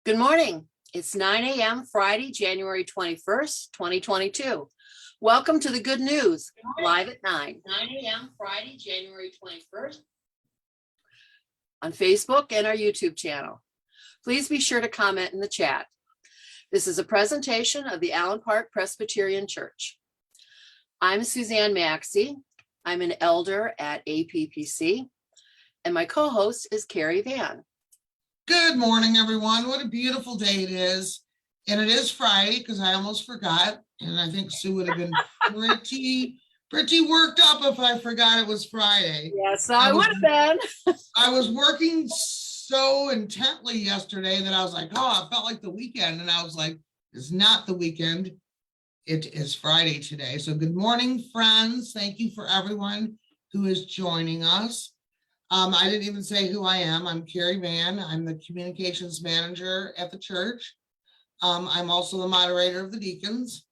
Good morning. It's 9 a.m. Friday, January 21st, 2022. Welcome to the Good News, live at 9 a.m. Friday, January 21st on Facebook and our YouTube channel. Please be sure to comment in the chat. This is a presentation of the Allen Park Presbyterian Church. I'm Suzanne Maxey. I'm an elder at APPC, and my co-host is Carrie Van. Good morning, everyone. What a beautiful day it is. And it is Friday because I almost forgot. And I think Sue would have been pretty worked up if I forgot it was Friday. Yes, I would have been. I was working so intently yesterday that I was like, oh, it felt like the weekend. And I was like, it's not the weekend. It is Friday today. So good morning, friends. Thank you for everyone who is joining us. I didn't even say who I am. I'm Carrie Van. I'm the communications manager at the church. I'm also the moderator of the deacons.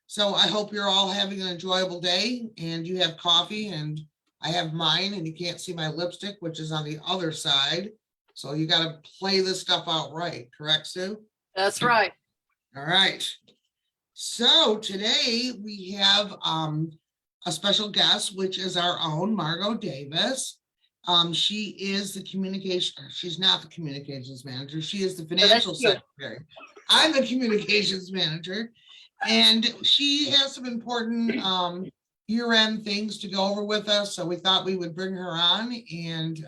So I hope you're all having an enjoyable day and you have coffee, and I have mine, and you can't see my lipstick, which is on the other side. So you got to play this stuff out right. Correct, Sue? That's right. All right. So today we have a special guest, which is our own Margot Davis. She is the she's not the communications manager. She is the financial secretary. I'm the communications manager, and she has some important year-end things to go over with us. So we thought we would bring her on and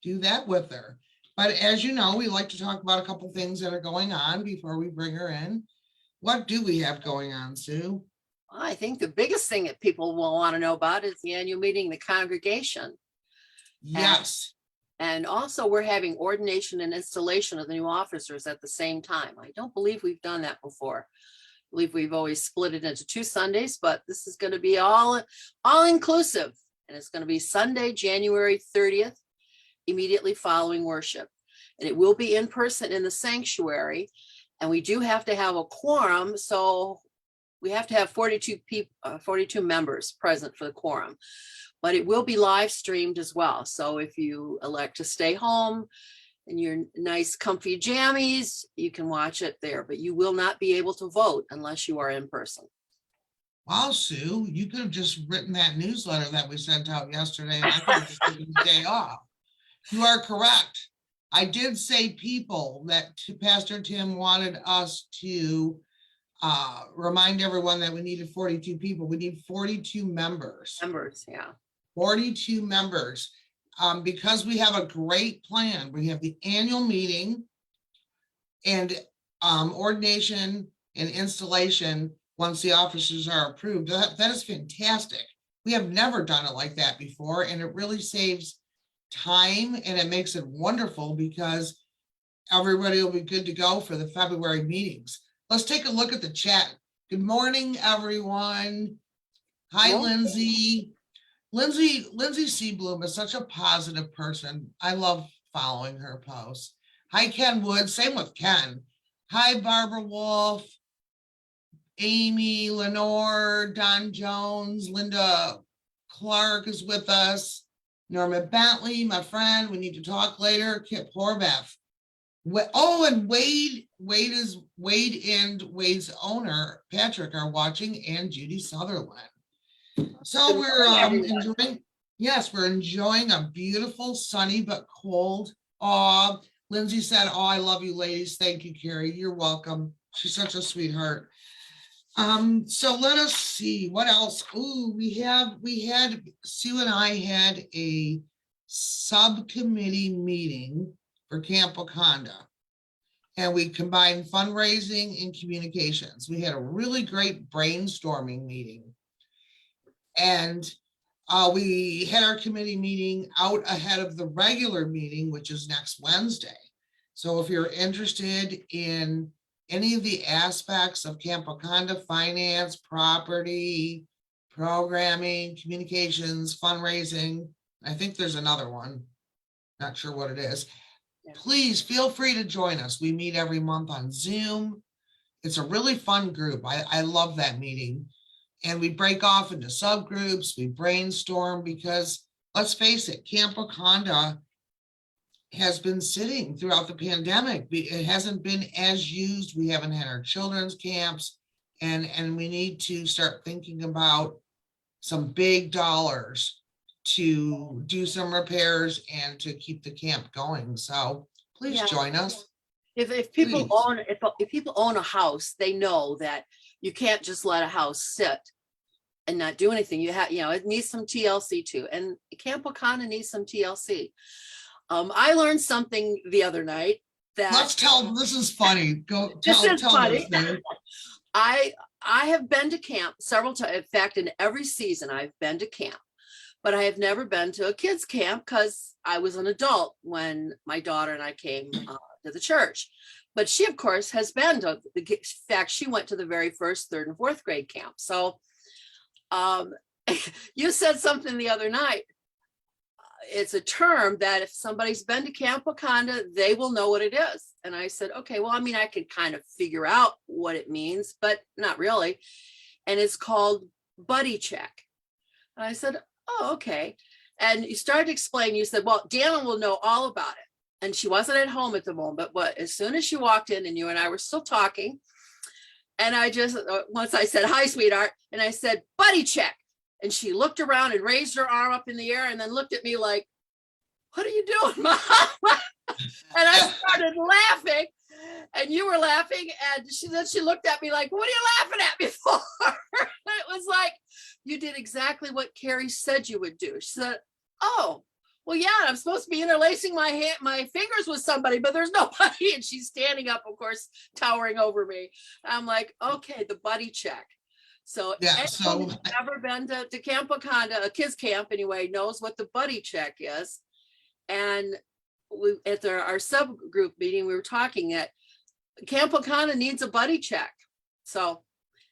do that with her. But as you know, we like to talk about a couple things that are going on before we bring her in. What do we have going on, Sue? I think the biggest thing that people will want to know about is the annual meeting, the congregation. Yes. And also we're having ordination and installation of the new officers at the same time. I don't believe we've done that before. I believe we've always split it into 2 Sundays, but this is going to be all inclusive. And it's going to be Sunday, January 30th, immediately following worship. And it will be in person in the sanctuary. And we do have to have a quorum. So we have to have 42 members present for the quorum. But it will be live streamed as well. So if you elect to stay home in your nice comfy jammies, you can watch it there, but you will not be able to vote unless you are in person. Wow, Sue, you could have just written that newsletter that we sent out yesterday, and I could have just taken the day off. You are correct. I did say people that Pastor Tim wanted us to remind everyone that we needed 42 people. We need 42 members. Yeah. 42 members, because we have a great plan. We have the annual meeting and ordination and installation once the officers are approved. That is fantastic. We have never done it like that before, and it really saves time, and it makes it wonderful because everybody will be good to go for the February meetings. Let's take a look at the chat. Good morning, everyone. Hi, Hello. Lindsay. Lindsay Seabloom is such a positive person. I love following her posts. Hi, Ken Wood. Same with Ken. Hi, Barbara Wolf, Amy, Lenore, Don Jones, Linda Clark is with us. Norma Bentley, my friend. We need to talk later. Kip Horvath. Oh, and Wade and Wade's owner, Patrick, are watching, and Judy Sutherland. So we're enjoying a beautiful, sunny but cold. Lindsay said, oh, I love you ladies. Thank you, Carrie. You're welcome. She's such a sweetheart. So let us see what else. Ooh, we had Sue and I had a subcommittee meeting for Camp Wakanda, and we combined fundraising and communications. We had a really great brainstorming meeting. And we had our committee meeting out ahead of the regular meeting, which is next Wednesday. So if you're interested in any of the aspects of Camp Wakanda, finance, property, programming, communications, fundraising, I think there's another one, not sure what it is. Yeah. Please feel free to join us. We meet every month on Zoom. It's a really fun group. I love that meeting. And we break off into subgroups, we brainstorm, because let's face it, Camp Wakanda has been sitting throughout the pandemic. It hasn't been as used. We haven't had our children's camps, and we need to start thinking about some big dollars to do some repairs and to keep the camp going. So please Yeah. join us. If people Please. own, if people own a house, they know that you can't just let a house sit and not do anything. You have, it needs some TLC too. And Camp Wakanda needs some TLC. I learned something the other night that Let's tell, this is funny. Go this tell, is tell funny. us, Dave. I have been to camp several times. In fact, in every season I've been to camp, but I have never been to a kids camp because I was an adult when my daughter and I came to the church. But she, of course, has been to in fact, she went to the very first 3rd and 4th grade camp. So you said something the other night. It's a term that if somebody's been to Camp Wakanda, they will know what it is. And I said, okay, well, I mean, I could kind of figure out what it means, but not really. And it's called buddy check. And I said, oh, okay. And you started to explain, you said, well, Dana will know all about it. And she wasn't at home at the moment, but as soon as she walked in and you and I were still talking, and I just, once I said, hi, sweetheart, and I said, buddy check. And she looked around and raised her arm up in the air and then looked at me like, what are you doing, Mom? And I started laughing and you were laughing. And she looked at me like, what are you laughing at me for? It was like, you did exactly what Carrie said you would do. She said, oh, well, yeah, I'm supposed to be interlacing my fingers with somebody, but there's nobody. And she's standing up, of course, towering over me. I'm like, okay, the buddy check. So Yeah, anyone who's ever been to Camp Wakanda, a kids camp anyway, knows what the buddy check is. And at our subgroup meeting, we were talking that Camp Wakanda needs a buddy check. So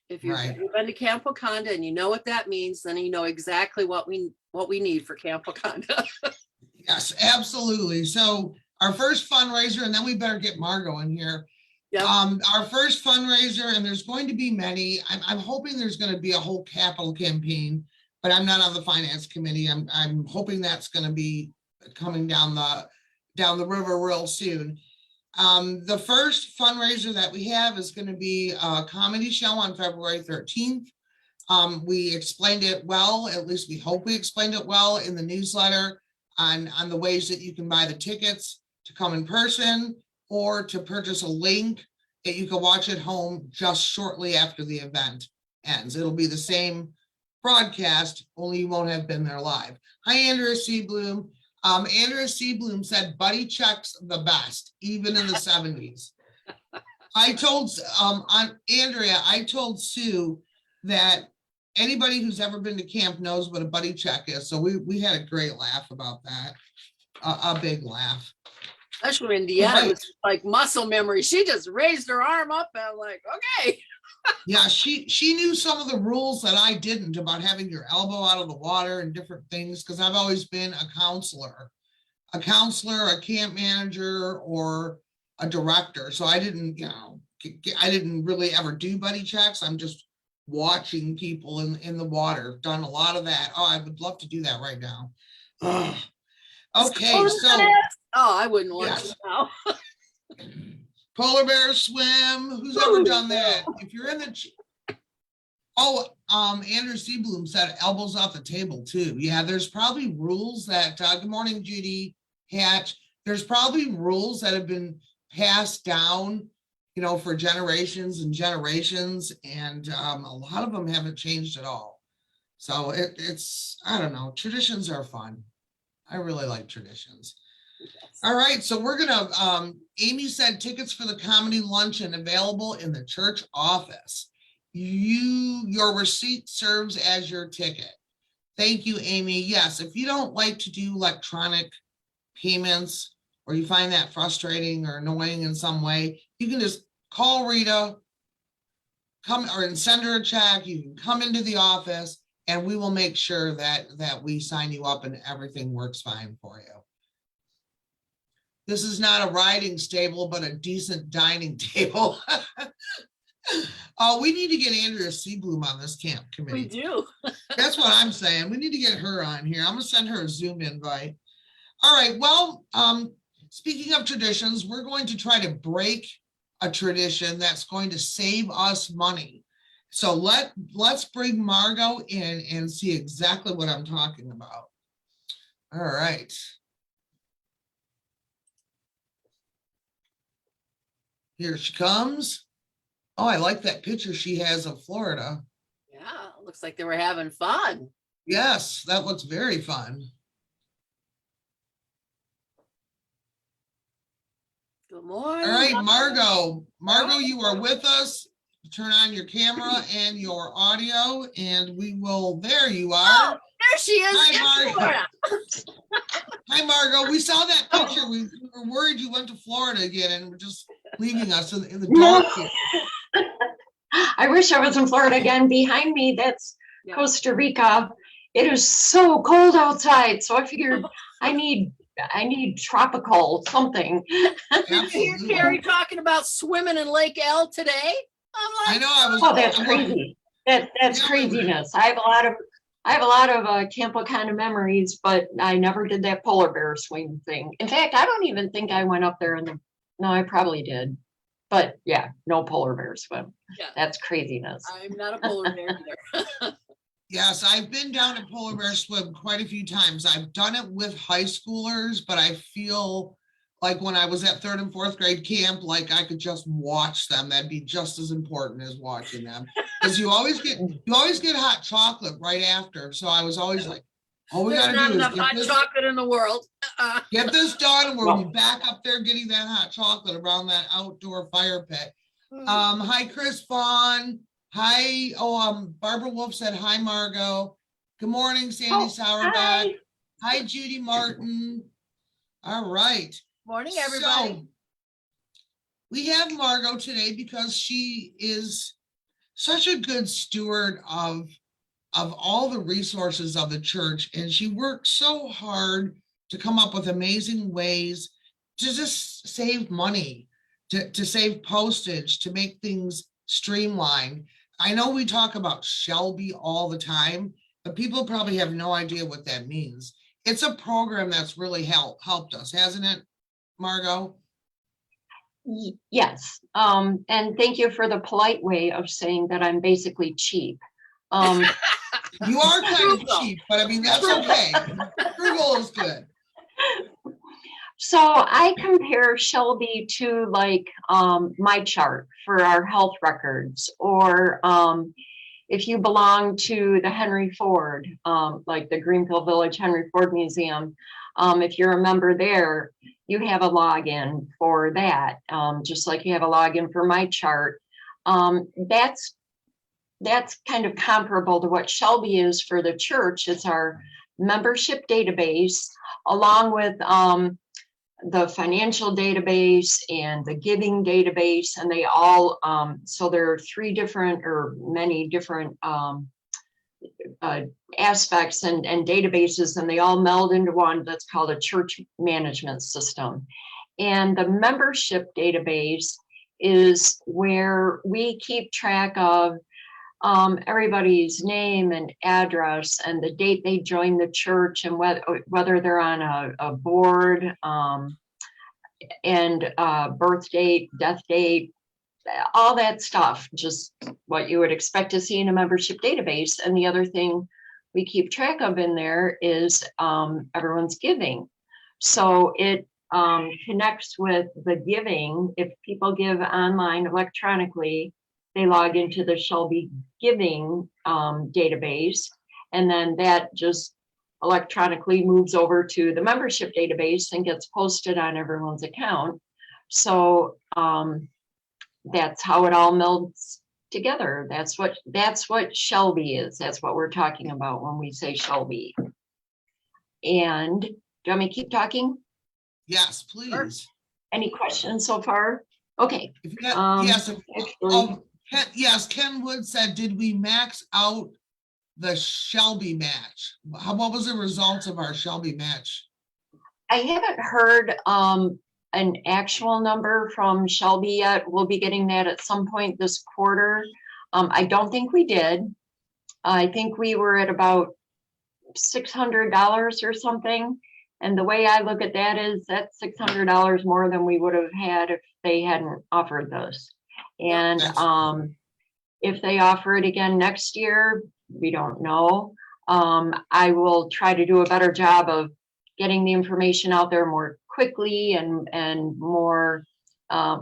if you've Right. been to Camp Wakanda and you know what that means, then you know exactly what we need for Camp Wakanda. Yes, absolutely. So our first fundraiser, and then we better get Margo in here. Yep. Our first fundraiser, and there's going to be many. I'm hoping there's going to be a whole capital campaign, but I'm not on the finance committee. I'm hoping that's going to be coming down the river real soon. The first fundraiser that we have is going to be a comedy show on February 13th. We explained it well, at least we hope we explained it well in the newsletter on the ways that you can buy the tickets to come in person, or to purchase a link that you can watch at home just shortly after the event ends. It'll be the same broadcast, only you won't have been there live. Hi, Andrea Seabloom. Andrea Seabloom said buddy checks the best, even in the 70s. I told Andrea, I told Sue that anybody who's ever been to camp knows what a buddy check is. So we had a great laugh about that, a big laugh. Especially in Deanna, Right. it was like muscle memory. She just raised her arm up and I'm like, okay. Yeah, she knew some of the rules that I didn't, about having your elbow out of the water and different things, because I've always been a counselor, a camp manager, or a director. So I didn't, I didn't really ever do buddy checks. I'm just watching people in the water. Done a lot of that. Oh, I would love to do that right now. Ugh. Okay, so I wouldn't want yes. to now. Polar bear swim. Who's ever done that? If you're in the Andrew Seabloom said elbows off the table too. Yeah, there's probably rules that good morning, Judy Hatch. There's probably rules that have been passed down, for generations and generations, and a lot of them haven't changed at all. So it's I don't know. Traditions are fun. I really like traditions. Yes. All right, so we're gonna, Amy said tickets for the comedy luncheon available in the church office. Your receipt serves as your ticket. Thank you, Amy. Yes, if you don't like to do electronic payments, or you find that frustrating or annoying in some way, you can just call Rita, and send her a check. You can come into the office and we will make sure that we sign you up and everything works fine for you. This is not a riding stable, but a decent dining table. We need to get Andrea Seabloom on this camp committee. We do. That's what I'm saying. We need to get her on here. I'm gonna send her a Zoom invite. All right, well, speaking of traditions, we're going to try to break a tradition that's going to save us money. So let's bring Margo in and see exactly what I'm talking about. All right. Here she comes. Oh, I like that picture she has of Florida. Yeah, looks like they were having fun. Yes, that looks very fun. Good morning. All right, Margo. Margo, All right. you are with us. Turn on your camera and your audio, and we will. There you Oh, are. there she is. Hi, in Margo. Florida. Hi, Margo. We saw that picture. We were worried you went to Florida again and were just leaving us in the dark here. I wish I was in Florida again. Behind me, that's Yeah. Costa Rica. It is so cold outside, so I figured I need tropical something. Hear Absolutely. Carrie talking about swimming in Lake L today. I'm I like, know. I was. Oh, that's crazy. That's Yeah. craziness. I have a lot of Camp Wakanda memories, but I never did that polar bear swing thing. In fact, I don't even think I went up there no, I probably did. But yeah, no polar bear swim. yeah, That's craziness. I'm not a polar bear either. Yes, I've been down to polar bear swim quite a few times. I've done it with high schoolers, but I feel like when I was at 3rd and 4th grade camp, like I could just watch them. That'd be just as important as watching them. Because you always get hot chocolate right after. So I was always like, all we There's gotta not do is enough hot chocolate in the world. get this done, and we'll be back up there getting that hot chocolate around that outdoor fire pit. Hi, Chris Vaughn. Hi. Barbara Wolf said hi, Margo. Good morning, Sandy Sauerback. Hi, Judy Martin. All right. Morning, everybody. So we have Margo today because she is such a good steward of all the resources of the church, and she works so hard to come up with amazing ways to just save money, to save postage, to make things streamlined. I know we talk about Shelby all the time, but people probably have no idea what that means. It's a program that's really helped us, hasn't it, Margo? Yes. And thank you for the polite way of saying that I'm basically cheap. You are kind of cheap, but I mean, that's okay. Frugal is good. So I compare Shelby to like my chart for our health records, or if you belong to the Henry Ford, like the Greenfield Village Henry Ford Museum, if you're a member there, you have a login for that, just like you have a login for my chart. That's kind of comparable to what Shelby is for the church. It's our membership database, along with the financial database and the giving database, and they all, so there are many different aspects and databases, and they all meld into one that's called a church management system. And the membership database is where we keep track of everybody's name and address and the date they joined the church, and whether they're on a board, and birth date, death date, all that stuff, just what you would expect to see in a membership database. And the other thing we keep track of in there is everyone's giving. So it connects with the giving. If people give online electronically, they log into the Shelby Giving database, and then that just electronically moves over to the membership database and gets posted on everyone's account. So that's how it all melds together. That's what Shelby is. That's what we're talking about when we say Shelby. And do you want me to keep talking? Yes, please. Any questions so far? Okay. Yes, Ken Wood said, did we max out the Shelby match? What was the results of our Shelby match? I haven't heard an actual number from Shelby yet. We'll be getting that at some point this quarter. I don't think we did. I think we were at about $600 or something. And the way I look at that is that's $600 more than we would have had if they hadn't offered those. And That's- if they offer it again next year, we don't know. I will try to do a better job of getting the information out there more quickly and more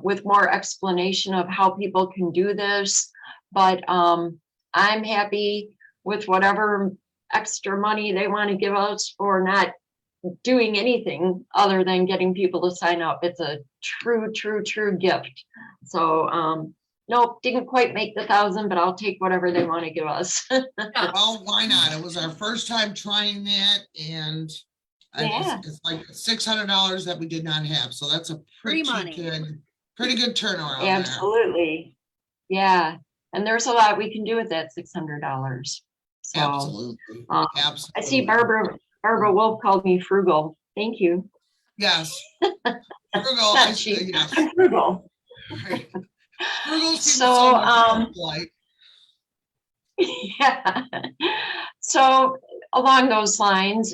with more explanation of how people can do this. But I'm happy with whatever extra money they want to give us for not doing anything other than getting people to sign up. It's a true gift. So nope, didn't quite make the 1,000, but I'll take whatever they want to give us. Well, why not? It was our first time trying that, and Yeah. it's like $600 that we did not have. So that's a Free pretty money. good turnaround there. Absolutely. Yeah. And there's a lot we can do with that $600. So Absolutely. I Absolutely. see Barbara Wolf called me frugal. Thank you. Yes. Frugal. Not cheap. Yes. I'm frugal. Right. Frugal seems So, so much like. Yeah. So along those lines,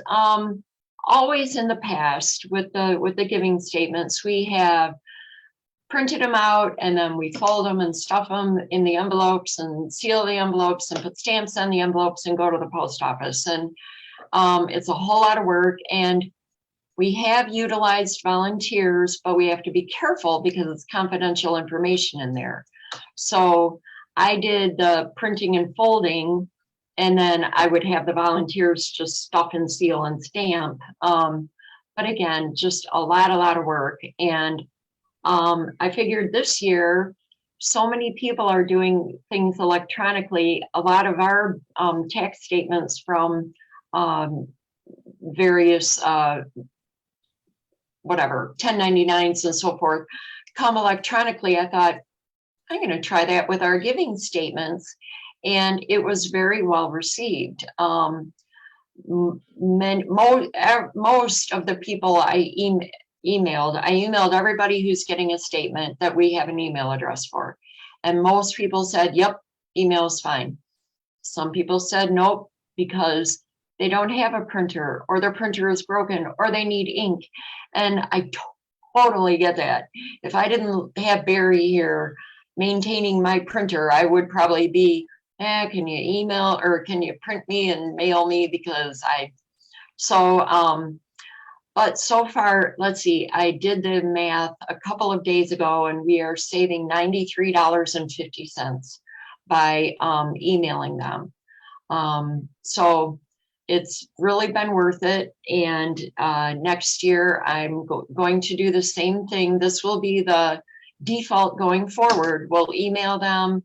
always in the past with the giving statements, we have printed them out and then we fold them and stuff them in the envelopes and seal the envelopes and put stamps on the envelopes and go to the post office. And it's a whole lot of work. And we have utilized volunteers, but we have to be careful because it's confidential information in there. So I did the printing and folding, and then I would have the volunteers just stuff and seal and stamp. But again, just a lot of work. And I figured this year, so many people are doing things electronically. A lot of our tax statements from various whatever 1099s and so forth come electronically. I thought, I'm going to try that with our giving statements, and it was very well received. Most of the people I emailed everybody who's getting a statement that we have an email address for, and most people said, yep, email's fine. Some people said nope, because they don't have a printer, or their printer is broken, or they need ink. And I totally get that. If I didn't have Barry here maintaining my printer, I would probably be, can you email or can you print me and mail me? Because but so far, let's see, I did the math a couple of days ago, and we are saving $93.50 by emailing them. So it's really been worth it. And next year, I'm going to do the same thing. This will be the default going forward. We'll email them.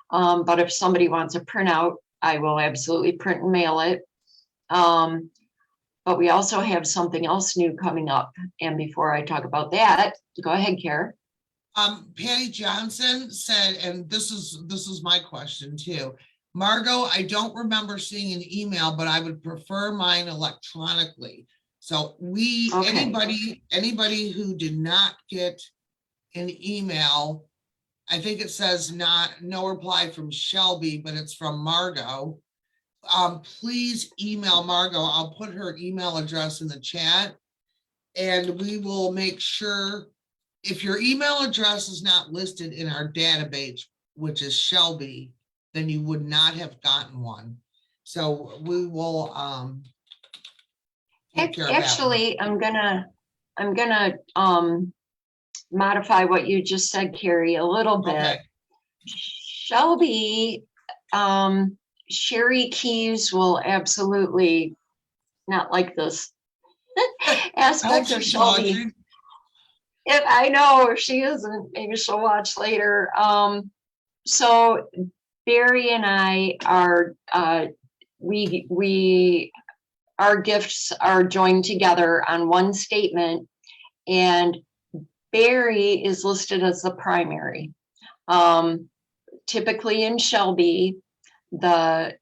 But if somebody wants a printout, I will absolutely print and mail it. But we also have something else new coming up. And before I talk about that, go ahead, Kara. Patty Johnson said, and this is my question too. Margo, I don't remember seeing an email, but I would prefer mine electronically. So anybody who did not get an email, I think it says no reply from Shelby, but it's from Margo. Please email Margo. I'll put her email address in the chat, and we will make sure if your email address is not listed in our database, which is Shelby, then you would not have gotten one. So we will take care of that. Actually, I'm gonna modify what you just said, Carrie, a little bit. Okay. Shelby, Sherry Keys will absolutely not like this aspect of Shelby. If I know if she isn't, maybe she'll watch later. So Barry and I are our gifts are joined together on one statement, and Barry is listed as the primary. Typically in Shelby, the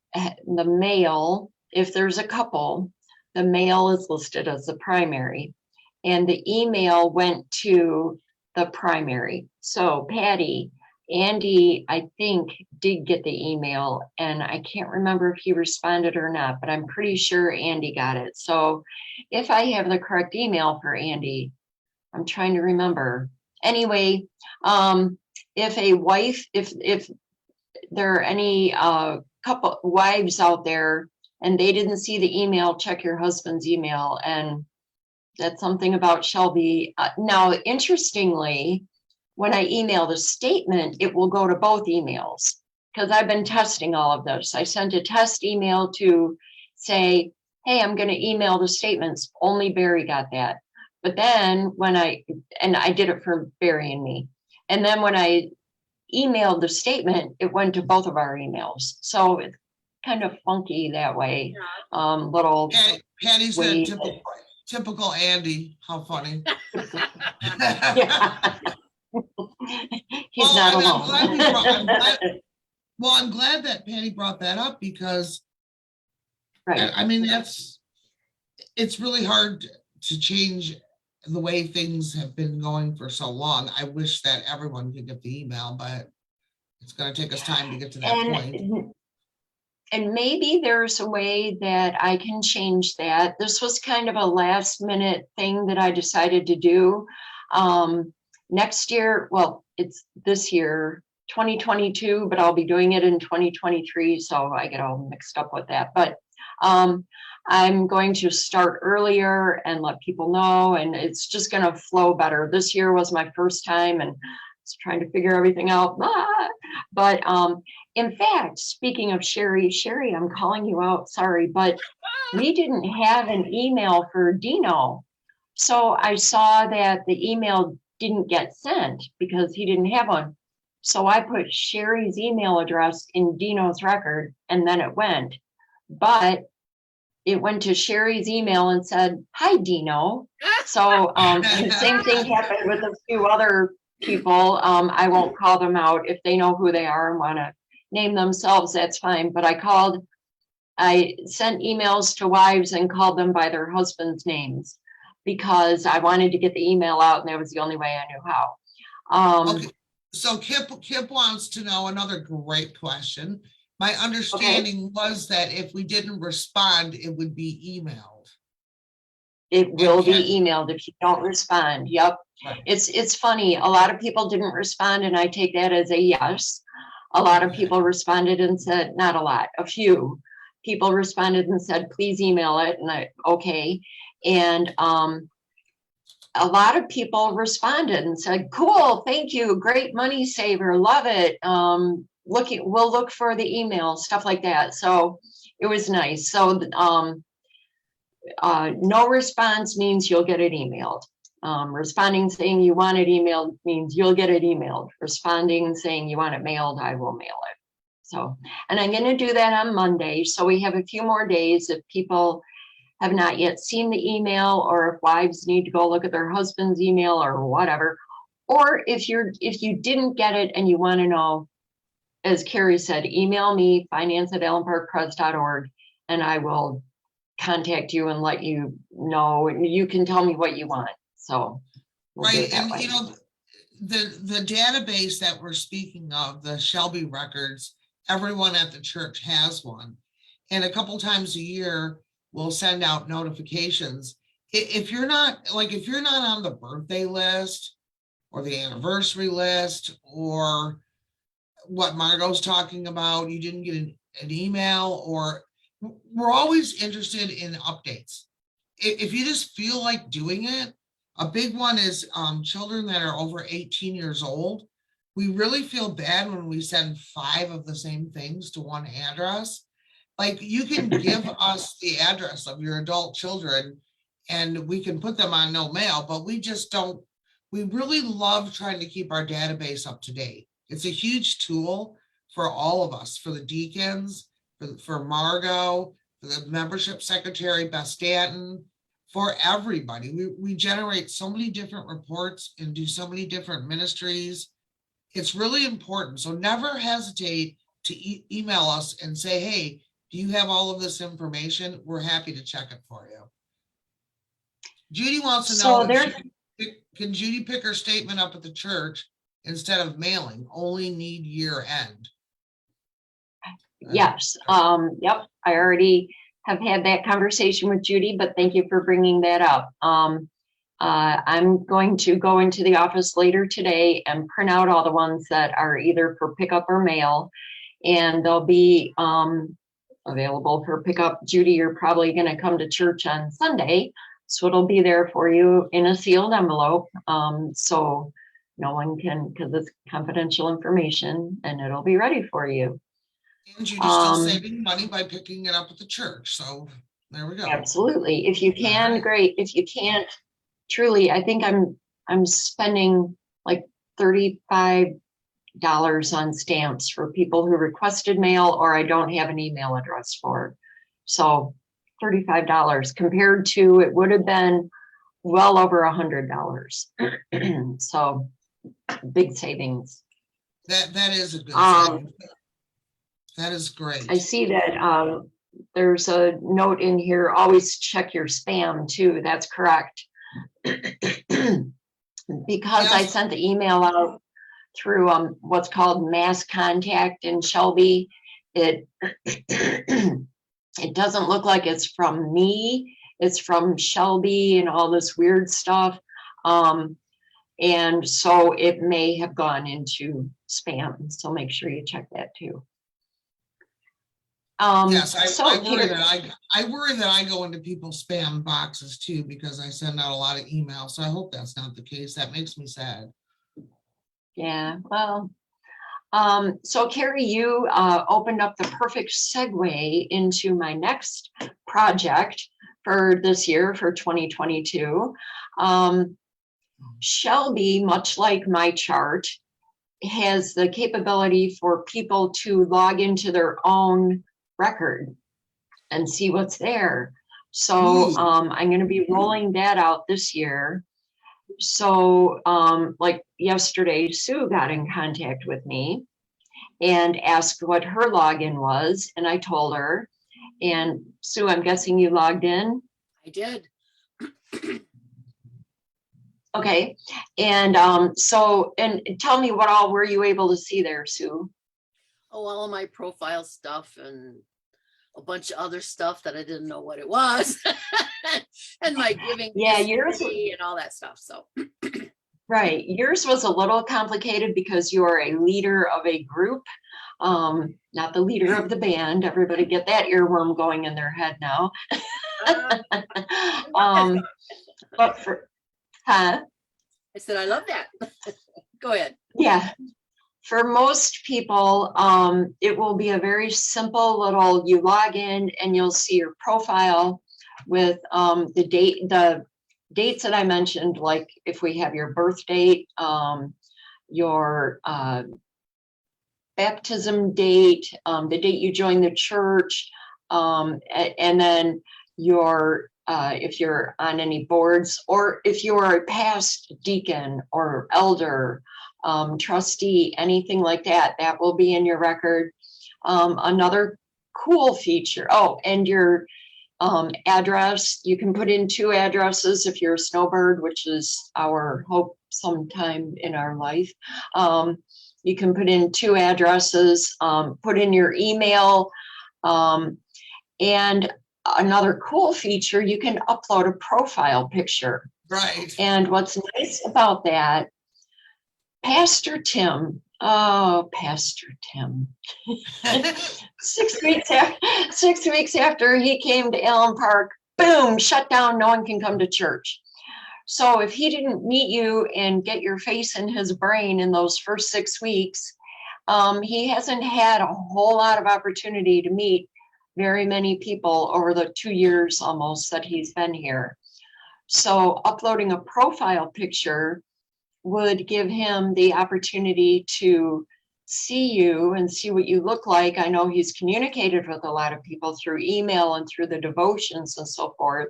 male, if there's a couple, the male is listed as the primary, and the email went to the primary. So Patty, Andy, I think, did get the email, and I can't remember if he responded or not, but I'm pretty sure Andy got it. So if I have the correct email for Andy, I'm trying to remember. Anyway, if a wife, if there are any couple wives out there and they didn't see the email, check your husband's email. And that's something about Shelby. Now, interestingly, when I email the statement, it will go to both emails because I've been testing all of this. I sent a test email to say, hey, I'm going to email the statements. Only Barry got that. But then I did it for Barry and me. And then when I emailed the statement, it went to both of our emails. So it's kind of funky that way. Little Patty said way. typical Andy. How funny. Yeah. He's not alone. I'm glad that Patty brought that up because Right. I mean, it's really hard to change the way things have been going for so long. I wish that everyone could get the email, but it's going to take us time to get to that point. And maybe there's a way that I can change that. This was kind of a last minute thing that I decided to do. Next year, well, it's this year, 2022, but I'll be doing it in 2023. So I get all mixed up with that. But I'm going to start earlier and let people know, and it's just going to flow better. This year was my first time and I was trying to figure everything out. But in fact, speaking of Sherry, I'm calling you out, sorry, but we didn't have an email for Dino. So I saw that the email didn't get sent because he didn't have one. So I put Sherry's email address in Dino's record and then it went. But it went to Sherry's email and said, hi, Dino. So the same thing happened with a few other people. I won't call them out. If they know who they are and want to name themselves, that's fine. But I sent emails to wives and called them by their husbands' names because I wanted to get the email out and that was the only way I knew how. Okay. So Kip wants to know another great question. My understanding was that if we didn't respond, it would be emailed. It will be emailed if you don't respond. Yep. Right. It's funny. A lot of people didn't respond and I take that as a yes. A lot of people responded and said, not a lot, a few people responded and said, please email it. And okay. And a lot of people responded and said, cool, thank you, great money saver, love it. We'll look for the email, stuff like that. So it was nice. So no response means you'll get it emailed. Responding saying you want it emailed means you'll get it emailed. Responding saying you want it mailed, I will mail it. So, and I'm going to do that on Monday. So we have a few more days. If people have not yet seen the email, or if wives need to go look at their husband's email or whatever, or if you didn't get it and you want to know, as Carrie said, email me, finance@allenparkpres.org, and I will contact you and let you know, and you can tell me what you want. So we'll do it that way. You know, the database that we're speaking of, the Shelby records, everyone at the church has one, and a couple times a year we'll send out notifications. If you're not on the birthday list or the anniversary list, or what Margot's talking about, you didn't get an email, or we're always interested in updates. If you just feel like doing it, a big one is children that are over 18 years old. We really feel bad when we send 5 of the same things to one address. Like, you can give us the address of your adult children and we can put them on no mail, but we just don't, we really love trying to keep our database up to date. It's a huge tool for all of us, for the deacons, for Margo, for the membership secretary, Beth Stanton, for everybody. We generate so many different reports and do so many different ministries. It's really important. So never hesitate to email us and say, hey, do you have all of this information? We're happy to check it for you. Judy wants to know, can Judy pick her statement up at the church instead of mailing, only need year end. Yes, yep, I already have had that conversation with Judy, but thank you for bringing that up. I'm going to go into the office later today and print out all the ones that are either for pickup or mail, and they'll be available for pickup. Judy, you're probably going to come to church on Sunday, so it'll be there for you in a sealed envelope, so no one can, because it's confidential information, and it'll be ready for you. And Judy's still saving money by picking it up at the church. So there we go. Absolutely. If you can, Right. great. If you can't, truly, I think I'm spending like $35 on stamps for people who requested mail or I don't have an email address for. So $35 compared to it would have been well over $100. So big savings. That is a good saving. That is great. I see that there's a note in here, always check your spam too. That's correct. Because I sent the email out through what's called mass contact in Shelby, it it doesn't look like it's from me. It's from Shelby and all this weird stuff. And so it may have gone into spam. So make sure you check that too. Yes, I worry that I go into people's spam boxes too, because I send out a lot of emails. So I hope that's not the case. That makes me sad. Yeah, well, so Carrie, you opened up the perfect segue into my next project for this year, for 2022. Shelby, much like my chart, has the capability for people to log into their own record and see what's there. So I'm going to be rolling that out this year. So like yesterday, Sue got in contact with me and asked what her login was. And I told her, and Sue, I'm guessing you logged in? I did. Okay. And so, and tell me what all were you able to see there, Sue? Oh, all of my profile stuff and a bunch of other stuff that I didn't know what it was. And my giving yours and all that stuff. So right. Yours was a little complicated because you are a leader of a group, not the leader of the band. Everybody get that earworm going in their head now. But for, huh? I said, I love that. Go ahead. Yeah. For most people, it will be a very simple little, you log in and you'll see your profile with the dates that I mentioned, like if we have your birth date, your baptism date, the date you joined the church, and then your if you're on any boards, or if you're a past deacon or elder, trustee, anything like that, that will be in your record. Another cool feature, oh, and your address, you can put in 2 addresses if you're a snowbird, which is our hope sometime in our life. You can put in 2 addresses, put in your email, and another cool feature, you can upload a profile picture. Right. And what's nice about that, Pastor Tim, oh, Pastor Tim, 6 weeks after he came to Allen Park, boom, shut down, no one can come to church. So if he didn't meet you and get your face in his brain in those first 6 weeks, he hasn't had a whole lot of opportunity to meet very many people over the 2 years almost that he's been here. So uploading a profile picture would give him the opportunity to see you and see what you look like. I know he's communicated with a lot of people through email and through the devotions and so forth.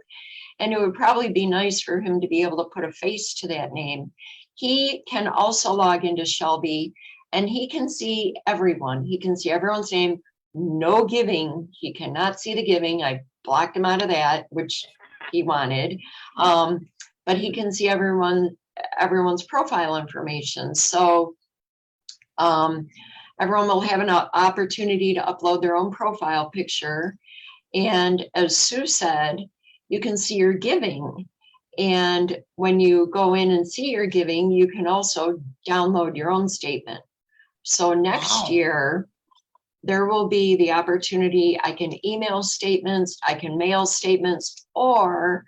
And it would probably be nice for him to be able to put a face to that name. He can also log into Shelby and he can see everyone. He can see everyone's name, no giving. He cannot see the giving. I blocked him out of that, which he wanted. But he can see everyone's profile information. So Everyone will have an opportunity to upload their own profile picture. And as Sue said, you can see your giving. And when you go in and see your giving, you can also download your own statement. So next year, there will be the opportunity, I can email statements, I can mail statements, or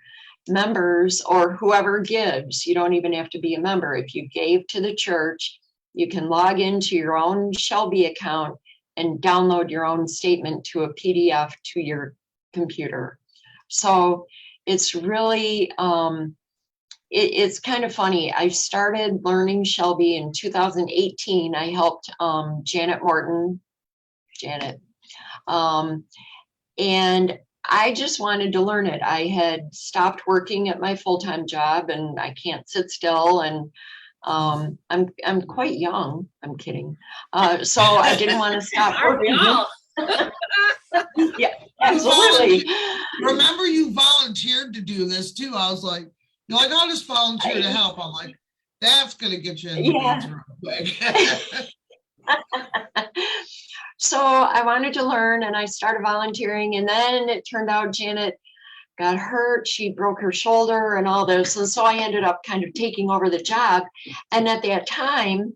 members or whoever gives, you don't even have to be a member. If you gave to the church, you can log into your own Shelby account and download your own statement to a PDF to your computer. So it's really, it's kind of funny. I started learning Shelby in 2018. I helped Janet Morton, and I just wanted to learn it. I had stopped working at my full-time job and I can't sit still, and I'm quite young. I'm kidding. So I didn't want to stop working. Yeah, absolutely. Remember, you volunteered to do this too. I was like, no, I got this volunteer to help. I'm like, that's gonna get you in the weeds real quick. So I wanted to learn and I started volunteering, and then it turned out Janet got hurt. She broke her shoulder and all this. And so I ended up kind of taking over the job. And at that time,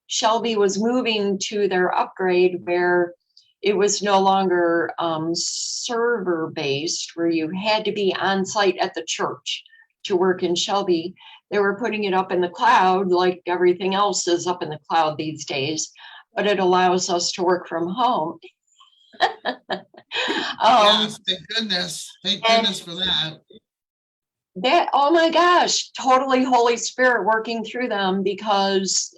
Shelby was moving to their upgrade where it was no longer server based, where you had to be on site at the church to work in Shelby. They were putting it up in the cloud, like everything else is up in the cloud these days, but it allows us to work from home. Yes, thank goodness. Thank goodness for that. That, oh my gosh, totally Holy Spirit working through them, because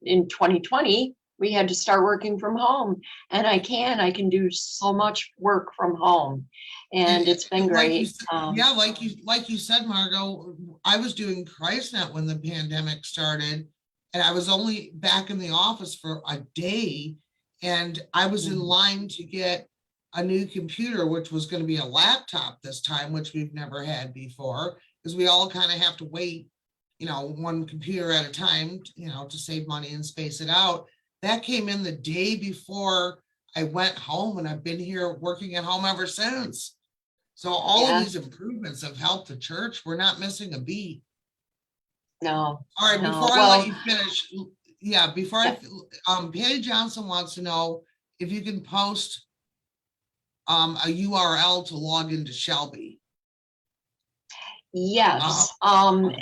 in 2020, we had to start working from home, and I can do so much work from home, and it's been great. Like you said, Margo, I was doing ChristNet when the pandemic started, and I was only back in the office for a day, and I was in line to get a new computer, which was going to be a laptop this time, which we've never had before, because we all kind of have to wait, one computer at a time, to save money and space it out. That came in the day before I went home, and I've been here working at home ever since. So all of these improvements have helped the church. We're not missing a beat. No. All right, before I let you finish, Patty Johnson wants to know if you can post a URL to log into Shelby. Yes. I'm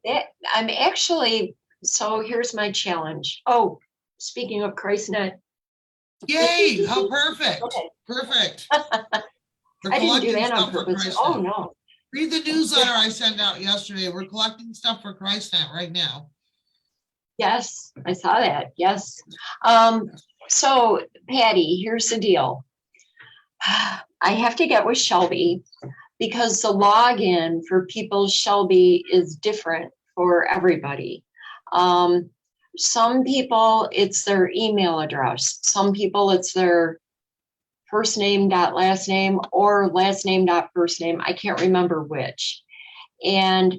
actually, so here's my challenge. Oh, speaking of ChristNet. Yay, how perfect. Okay. Perfect. I didn't do that on purpose. Oh no. Read the newsletter I sent out yesterday. We're collecting stuff for ChristNet right now. Yes, I saw that. Yes. So Patty, here's the deal. I have to get with Shelby because the login for people's Shelby is different for everybody. Some people, it's their email address. Some people, it's their first name dot last name or last name dot first name. I can't remember which. And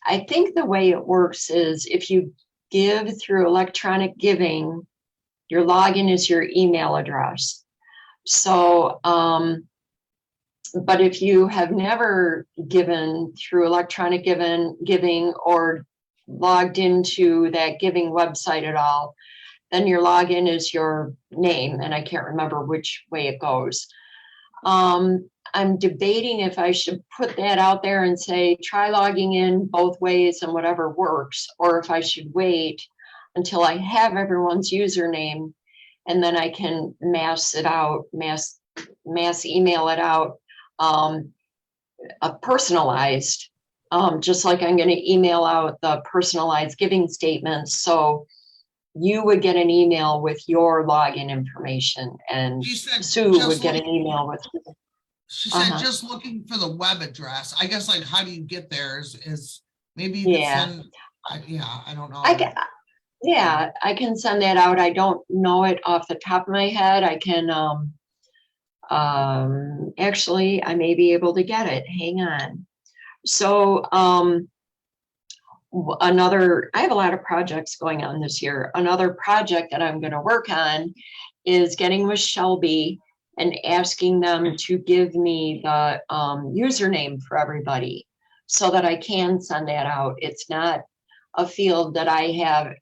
I think the way it works is if you give through electronic giving, your login is your email address. So, but if you have never given through electronic giving or logged into that giving website at all, then your login is your name, and I can't remember which way it goes. I'm debating if I should put that out there and say, try logging in both ways and whatever works, or if I should wait until I have everyone's username, and then I can mass it out, mass email it out, personalized, just like I'm going to email out the personalized giving statements. So you would get an email with your login information, and Sue would get an email with. She said just looking for the web address. I guess, like, how do you get there is maybe you can send, I don't know. I can send that out. I don't know it off the top of my head. I can, actually, I may be able to get it. Hang on. So, I have a lot of projects going on this year. Another project that I'm going to work on is getting with Shelby and asking them to give me the username for everybody so that I can send that out. It's not a field that I have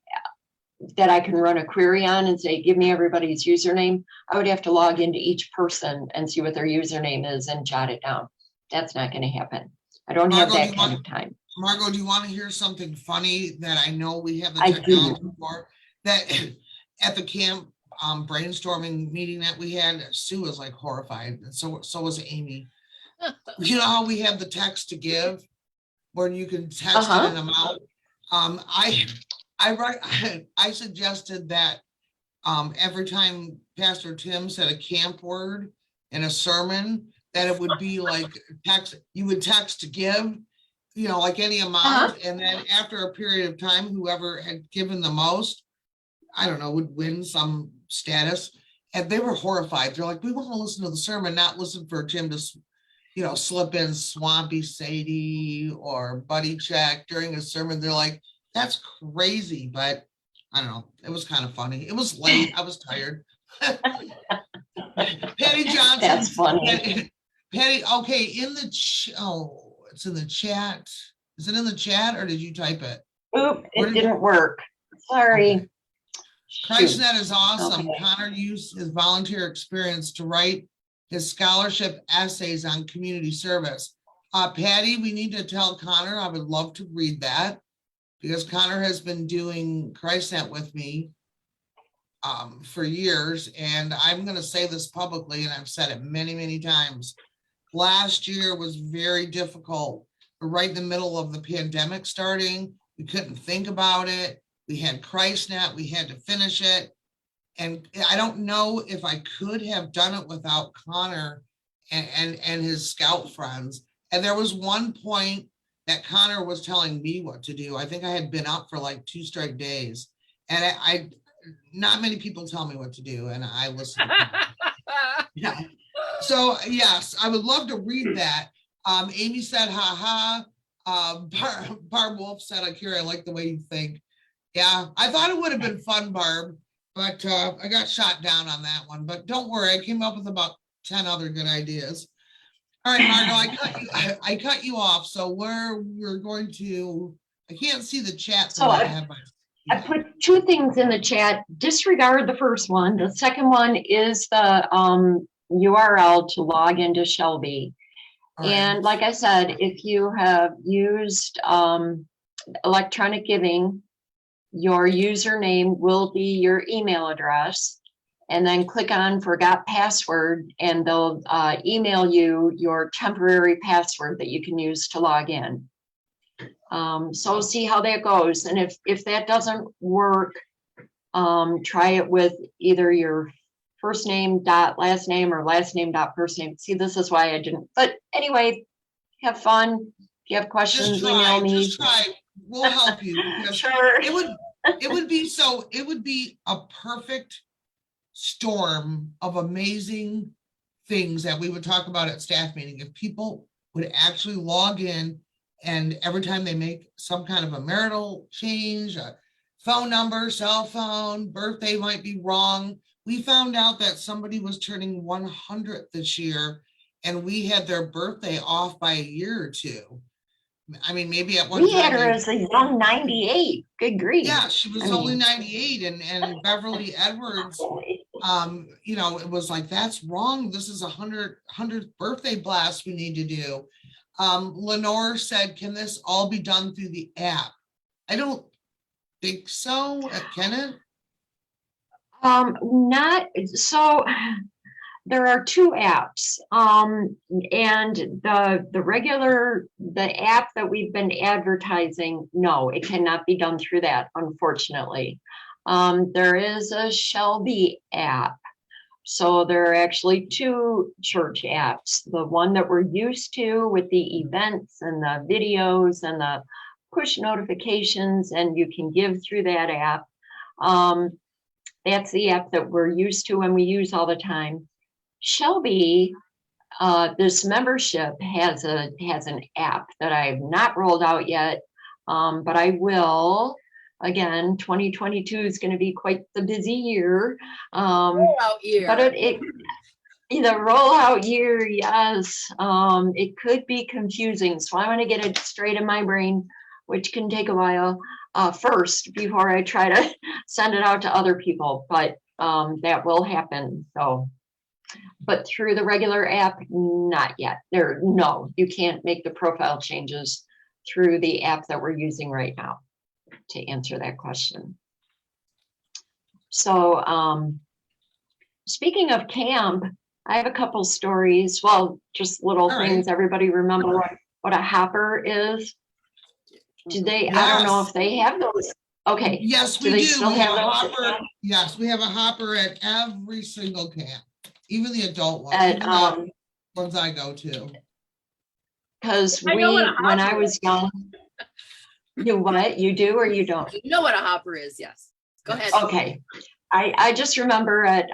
that I can run a query on and say, give me everybody's username. I would have to log into each person and see what their username is and jot it down. That's not going to happen. I don't have Margo, that kind of time. Margo, do you want to hear something funny that I know we have the I technology do. for? That at the camp brainstorming meeting that we had, Sue was like horrified, and so was Amy. You know how we have the text to give, where you can text in an amount. I suggested that every time Pastor Tim said a camp word in a sermon, that it would be like text. You would text to give, you know, like any amount, and then after a period of time, whoever had given the most, I don't know, would win some status. And they were horrified. They're like, we want to listen to the sermon, not listen for Tim to, you know, slip in Swampy Sadie or Buddy Check during a sermon. They're like, that's crazy. But I don't know. It was kind of funny. It was late. I was tired. Patty Johnson. That's funny. Patty, okay, it's in the chat. Is it in the chat or did you type it? Oop, it didn't work. Sorry. Okay. ChristNet is awesome. Okay. Connor used his volunteer experience to write his scholarship essays on community service. Patty, we need to tell Connor, I would love to read that because Connor has been doing ChristNet with me for years. And I'm going to say this publicly, and I've said it many, many times. Last year was very difficult. We're right in the middle of the pandemic starting. We couldn't think about it. We had ChristNet, we had to finish it. And I don't know if I could have done it without Connor and his scout friends. And there was one point that Connor was telling me what to do. I think I had been up for like 2 straight days. And I not many people tell me what to do, and I listen. Yeah. So yes, I would love to read that. Amy said, haha. Barb Wolf said, Akira, I like the way you think. Yeah, I thought it would have been fun, Barb, but I got shot down on that one. But don't worry, I came up with about 10 other good ideas. All right, Margo, I cut you off. So we're going to, I can't see the chat. So I put 2 things in the chat. Disregard the first one. The second one is the URL to log into Shelby. All right. And like I said, if you have used electronic giving, your username will be your email address, and then click on forgot password and they'll email you your temporary password that you can use to log in. So see how that goes. And if that doesn't work, try it with either your first name dot last name or last name dot first name. See, this is why I didn't, but anyway, have fun. If you have questions, email me. Just try. We'll help you. Sure. It would be a perfect storm of amazing things that we would talk about at staff meeting. If people would actually log in and every time they make some kind of a marital change, a phone number, cell phone, birthday might be wrong. We found out that somebody was turning 100 this year and we had their birthday off by a year or 2. I mean, maybe at one we time. Had her as a young 98. Good grief. Yeah, she was only 98, and Beverly Edwards, you know, it was like, that's wrong. This is 100th birthday blast we need to do. Lenore said, can this all be done through the app? I don't think so. Can it? Not so. There are 2 apps, and the app that we've been advertising, no, it cannot be done through that, unfortunately. There is a Shelby app. So there are actually 2 church apps. The one that we're used to with the events and the videos and the push notifications, and you can give through that app. That's the app that we're used to and we use all the time. Shelby, this membership has an app that I have not rolled out yet, But I will, again, 2022 is going to be quite the busy year. Out year. But the rollout year, yes, it could be confusing. So I want to get it straight in my brain, which can take a while first before I try to send it out to other people. But that will happen. So, but through the regular app, not yet. No, you can't make the profile changes through the app that we're using right now to answer that question. So, speaking of camp, I have a couple stories. Well, just little All things. right. Everybody remember what a hopper is? Do they? I don't know Yes. if they have those. Okay. Yes, Do we they do. still We have have a those? hopper. Yes, we have a hopper at every single camp, even the adult ones, At, even the ones I go to. Because I know what a when I hopper was young, you what? You do or you don't? You know what a hopper is, yes. Go ahead. Okay. I just remember at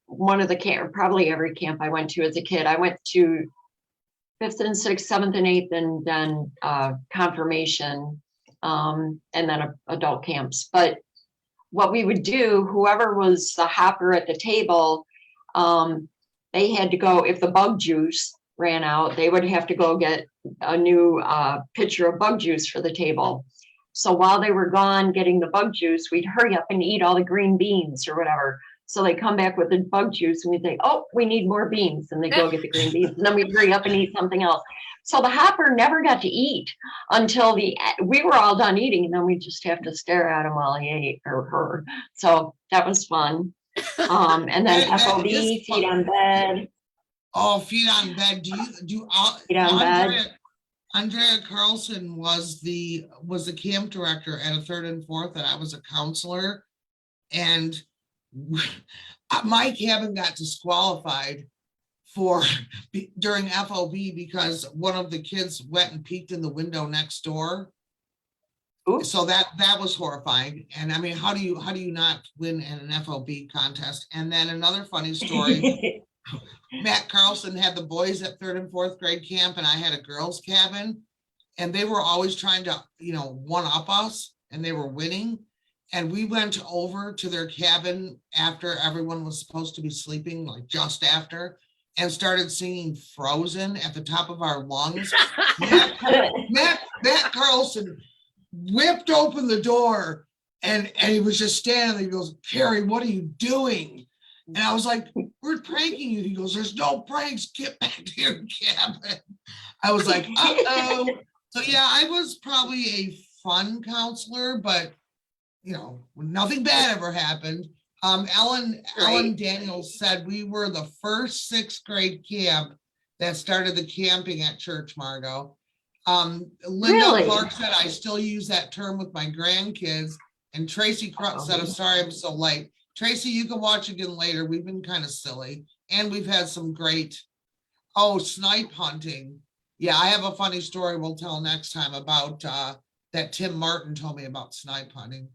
one of the camp, probably every camp I went to as a kid, I went to 5th and 6th, 7th and 8th, and then confirmation, and then adult camps. But what we would do, whoever was the hopper at the table, they had to go, if the bug juice ran out, they would have to go get a new pitcher of bug juice for the table. So while they were gone getting the bug juice, we'd hurry up and eat all the green beans or whatever. So they come back with the bug juice and we'd say, oh, we need more beans. And they go get the green beans. And then we'd hurry up and eat something else. So the hopper never got to eat until we were all done eating. And then we just have to stare at him while he ate or her. So that was fun. And then FOB, feet on bed. Oh, feet on bed. Feet on bed. Andrea Carlson was the camp director at a 3rd and 4th, and I was a counselor. And my cabin got disqualified during FOB because one of the kids went and peeked in the window next door. Oops. So that was horrifying. And I mean, how do you not win in an FOB contest? And then another funny story. Matt Carlson had the boys at 3rd and 4th grade camp, and I had a girls' cabin, and they were always trying to, one up us, and they were winning. And we went over to their cabin after everyone was supposed to be sleeping, like just after, and started singing Frozen at the top of our lungs. Matt Carlson whipped open the door, and he was just standing there. He goes, "Carrie, what are you doing?" And I was like, "We're pranking you." He goes, "There's no pranks. Get back to your cabin." I was like, uh-oh. So yeah, I was probably a fun counselor, but nothing bad ever happened. Ellen Daniels said we were the first 6th grade camp that started the camping at church, Margo. Linda Clark said, "I still use that term with my grandkids." And Tracy Crutz said, "I'm sorry I'm so late." Tracy, you can watch again later. We've been kind of silly. And we've had some great, snipe hunting. Yeah, I have a funny story we'll tell next time about that Tim Martin told me about snipe hunting.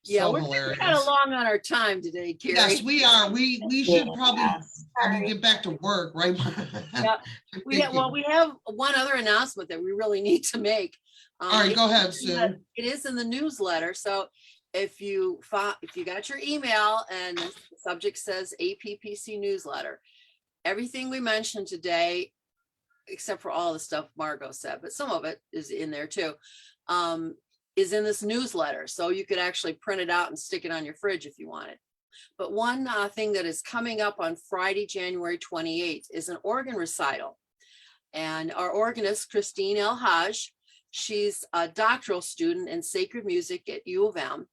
Yeah, so we're hilarious. kind of long on our time today, Carrie. Yes, we are. We should probably get back to work, right? Yeah. We have one other announcement that we really need to make. All right, go ahead, Sue. It is in the newsletter. So if you got your email and the subject says APPC newsletter, everything we mentioned today, except for all the stuff Margo said, but some of it is in there too, is in this newsletter. So you could actually print it out and stick it on your fridge if you wanted. But one thing that is coming up on Friday, January 28th is an organ recital. And our organist, Christine El Haj, she's a doctoral student in sacred music at U of M.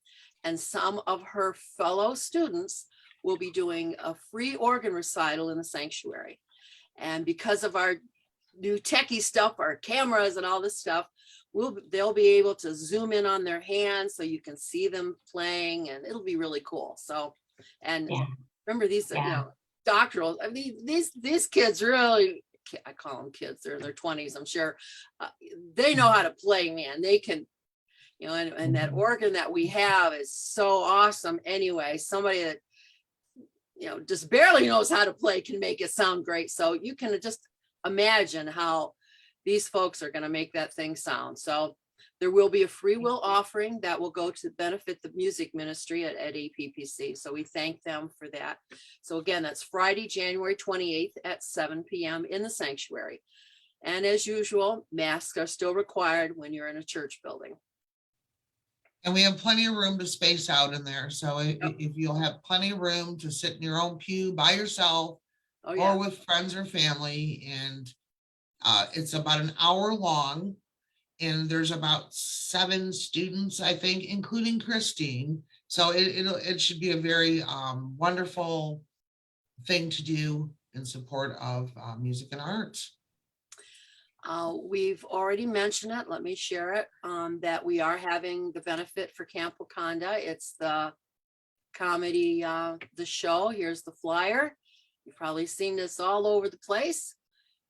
And some of her fellow students will be doing a free organ recital in the sanctuary. And because of our new techie stuff, our cameras and all this stuff, they'll be able to zoom in on their hands so you can see them playing, and it'll be really cool. So, and remember these, doctoral, I mean, these kids really, I call them kids, they're in their 20s, I'm sure. They know how to play, man. They can, and that organ that we have is so awesome anyway. Somebody that, just barely knows how to play can make it sound great. So you can just imagine how these folks are going to make that thing sound. So There will be a free will offering that will go to benefit the music ministry at APPC. So we thank them for that. So again, that's Friday, January 28th at 7 p.m. in the sanctuary. And as usual, masks are still required when you're in a church building. And we have plenty of room to space out in there. So if you'll have plenty of room to sit in your own pew by yourself Oh, yeah. or with friends or family, and it's about an hour long, and there's about 7 students, I think, including Christine. So it should be a very wonderful thing to do in support of music and arts. We've already mentioned it. Let me share it, that we are having the benefit for Camp Wakanda. It's the comedy, the show. Here's the flyer. You've probably seen this all over the place.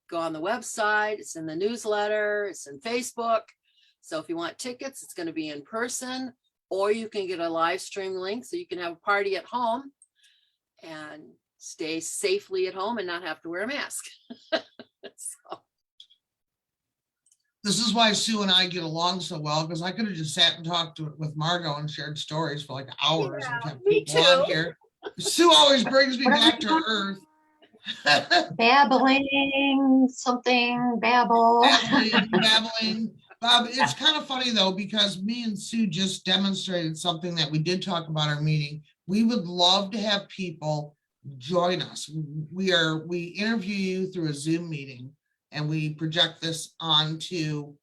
Go on the website. It's in the newsletter. It's in Facebook. So if you want tickets, it's going to be in person, or you can get a live stream link so you can have a party at home and stay safely at home and not have to wear a mask. So. This is why Sue and I get along so well, because I could have just sat and talked with Margo and shared stories for like hours and kept me people on too. here. Sue always brings me back to earth. Babbling, something, babble. Babbling. Bob, it's kind of funny though, because me and Sue just demonstrated something that we did talk about our meeting. We would love to have people join us. We interview you through a Zoom meeting, and we project this onto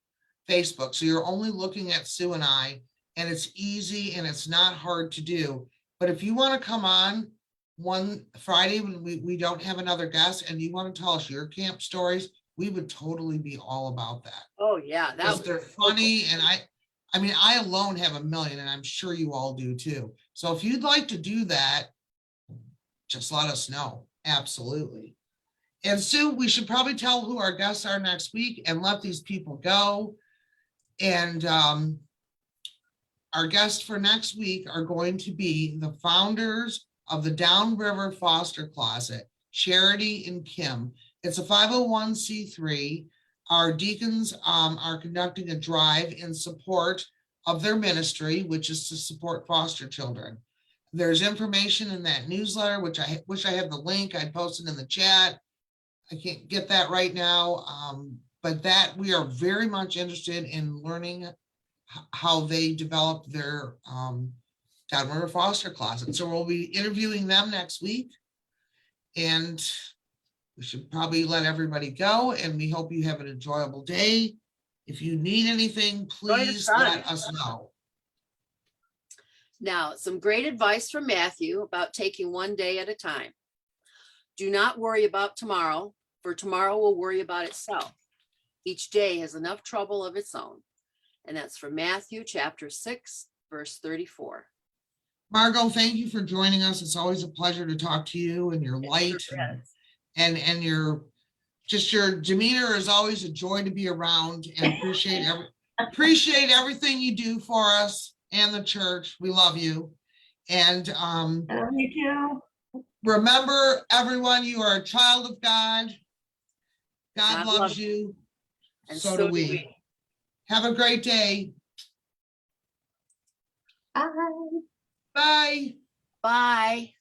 Facebook. So you're only looking at Sue and I, and it's easy and it's not hard to do. But if you want to come on one Friday when we don't have another guest and you want to tell us your camp stories, we would totally be all about that. Oh, yeah. Because they're funny. And I mean, I alone have a million, and I'm sure you all do too. So if you'd like to do that, just let us know. Absolutely. And Sue, we should probably tell who our guests are next week and let these people go. And our guests for next week are going to be the founders of the Downriver Foster Closet, Charity and Kim. It's a 501c3. Our deacons are conducting a drive in support of their ministry, which is to support foster children. There's information in that newsletter, which I wish I had the link. I posted in the chat. I can't get that right now, but that we are very much interested in learning how they developed their Downriver Foster Closet. So we'll be interviewing them next week, and we should probably let everybody go, and we hope you have an enjoyable day. If you need anything, please let us know. Now, some great advice from Matthew about taking one day at a time. Do not worry about tomorrow, for tomorrow will worry about itself. Each day has enough trouble of its own. And that's from Matthew chapter 6, verse 34. Margo, thank you for joining us. It's always a pleasure to talk to you, and your light and your demeanor is always a joy to be around, and appreciate everything you do for us and the church. We love you. And Me too. remember, everyone, you are a child of God. God loves you. And so do we. Have a great day. Bye. Bye. Bye.